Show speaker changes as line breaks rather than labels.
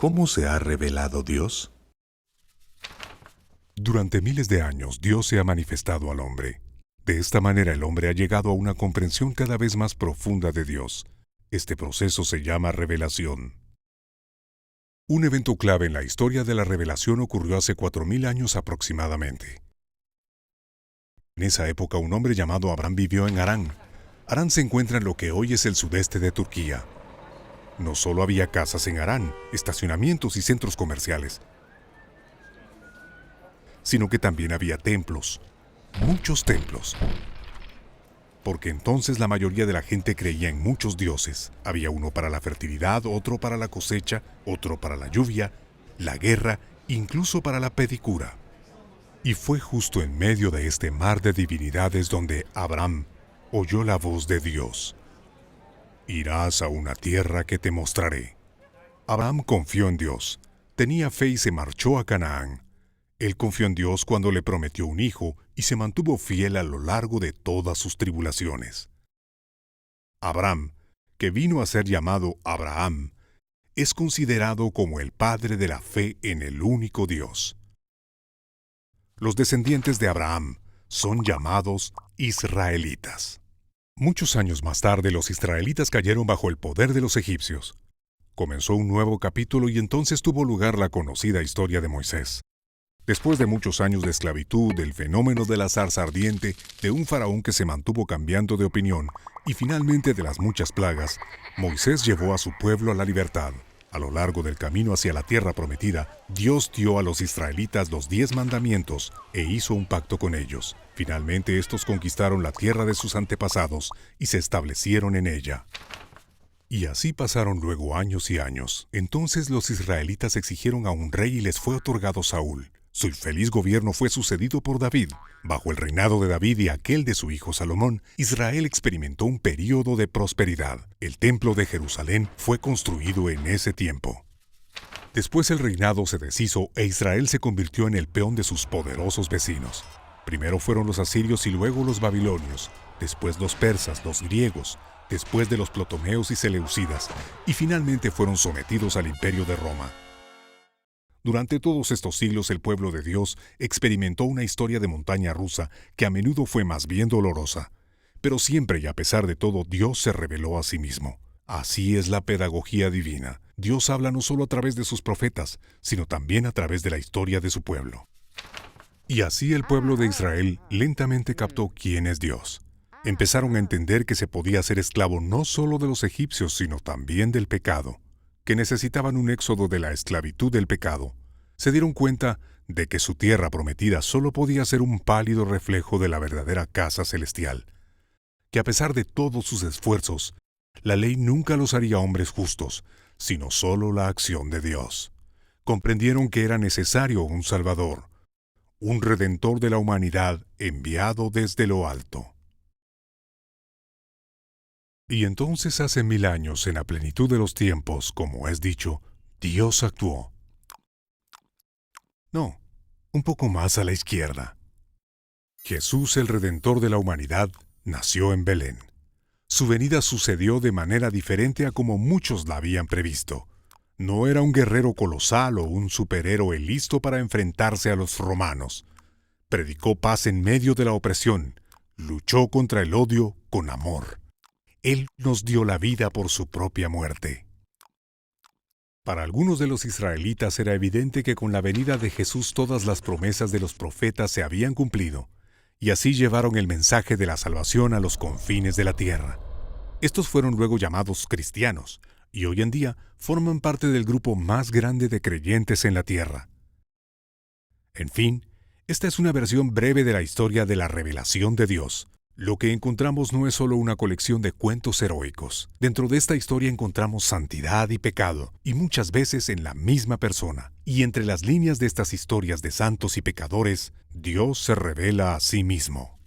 ¿Cómo se ha revelado Dios?
Durante miles de años, Dios se ha manifestado al hombre. De esta manera, el hombre ha llegado a una comprensión cada vez más profunda de Dios. Este proceso se llama revelación. Un evento clave en la historia de la revelación ocurrió hace 4000 años aproximadamente. En esa época, un hombre llamado Abraham vivió en Harán. Harán se encuentra en lo que hoy es el sudeste de Turquía. No solo había casas en Harán, estacionamientos y centros comerciales, sino que también había templos, muchos templos. Porque entonces la mayoría de la gente creía en muchos dioses. Había uno para la fertilidad, otro para la cosecha, otro para la lluvia, la guerra, incluso para la pedicura. Y fue justo en medio de este mar de divinidades donde Abraham oyó la voz de Dios. Irás a una tierra que te mostraré. Abraham confió en Dios, tenía fe y se marchó a Canaán. Él confió en Dios cuando le prometió un hijo y se mantuvo fiel a lo largo de todas sus tribulaciones. Abraham, que vino a ser llamado Abraham, es considerado como el padre de la fe en el único Dios. Los descendientes de Abraham son llamados israelitas. Muchos años más tarde, los israelitas cayeron bajo el poder de los egipcios. Comenzó un nuevo capítulo y entonces tuvo lugar la conocida historia de Moisés. Después de muchos años de esclavitud, del fenómeno de la zarza ardiente, de un faraón que se mantuvo cambiando de opinión y finalmente de las muchas plagas, Moisés llevó a su pueblo a la libertad. A lo largo del camino hacia la tierra prometida, Dios dio a los israelitas los 10 mandamientos e hizo un pacto con ellos. Finalmente estos conquistaron la tierra de sus antepasados y se establecieron en ella. Y así pasaron luego años y años. Entonces los israelitas exigieron a un rey y les fue otorgado Saúl. Su infeliz gobierno fue sucedido por David. Bajo el reinado de David y aquel de su hijo Salomón, Israel experimentó un período de prosperidad. El templo de Jerusalén fue construido en ese tiempo. Después el reinado se deshizo e Israel se convirtió en el peón de sus poderosos vecinos. Primero fueron los asirios y luego los babilonios, después los persas, los griegos, después de los ptolemeos y seleucidas, y finalmente fueron sometidos al imperio de Roma. Durante todos estos siglos el pueblo de Dios experimentó una historia de montaña rusa que a menudo fue más bien dolorosa. Pero siempre y a pesar de todo, Dios se reveló a sí mismo. Así es la pedagogía divina. Dios habla no solo a través de sus profetas, sino también a través de la historia de su pueblo. Y así el pueblo de Israel lentamente captó quién es Dios. Empezaron a entender que se podía ser esclavo no solo de los egipcios, sino también del pecado, que necesitaban un éxodo de la esclavitud del pecado. Se dieron cuenta de que su tierra prometida solo podía ser un pálido reflejo de la verdadera casa celestial, que a pesar de todos sus esfuerzos, la ley nunca los haría hombres justos, sino solo la acción de Dios. Comprendieron que era necesario un Salvador, un Redentor de la humanidad enviado desde lo alto. Y entonces hace 1000 años, en la plenitud de los tiempos, como es dicho, Dios actuó. No, un poco más a la izquierda. Jesús, el Redentor de la humanidad, nació en Belén. Su venida sucedió de manera diferente a como muchos la habían previsto. No era un guerrero colosal o un superhéroe listo para enfrentarse a los romanos. Predicó paz en medio de la opresión. Luchó contra el odio con amor. Él nos dio la vida por su propia muerte. Para algunos de los israelitas era evidente que con la venida de Jesús todas las promesas de los profetas se habían cumplido, y así llevaron el mensaje de la salvación a los confines de la tierra. Estos fueron luego llamados cristianos, y hoy en día forman parte del grupo más grande de creyentes en la tierra. En fin, esta es una versión breve de la historia de la revelación de Dios. Lo que encontramos no es solo una colección de cuentos heroicos. Dentro de esta historia encontramos santidad y pecado, y muchas veces en la misma persona. Y entre las líneas de estas historias de santos y pecadores, Dios se revela a sí mismo.